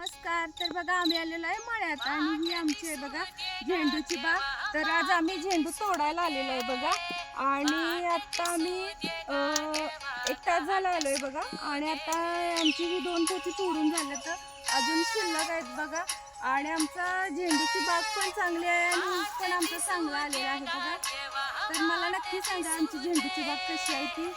नमस्कार. तर बघा आम्ही आलेलो आहे मळ्यात आणि ही आमची आहे बघा झेंडूची बाग. तर आज आम्ही झेंडू तोडायला आलेलो आहे बघा. आणि आता आम्ही एक तास झाला आलोय बघा. आणि आता आमची ही 2 पोती तोडून झालं तर अजून शिल्लक आहेत बघा. आणि आमचा झेंडूची बाग पण चांगली आहे आणि ऊस पण आमचा चांगला आलेला आहे बघा. तर मला नक्की सांगा आमची झेंडूची बाग कशी आहे ती.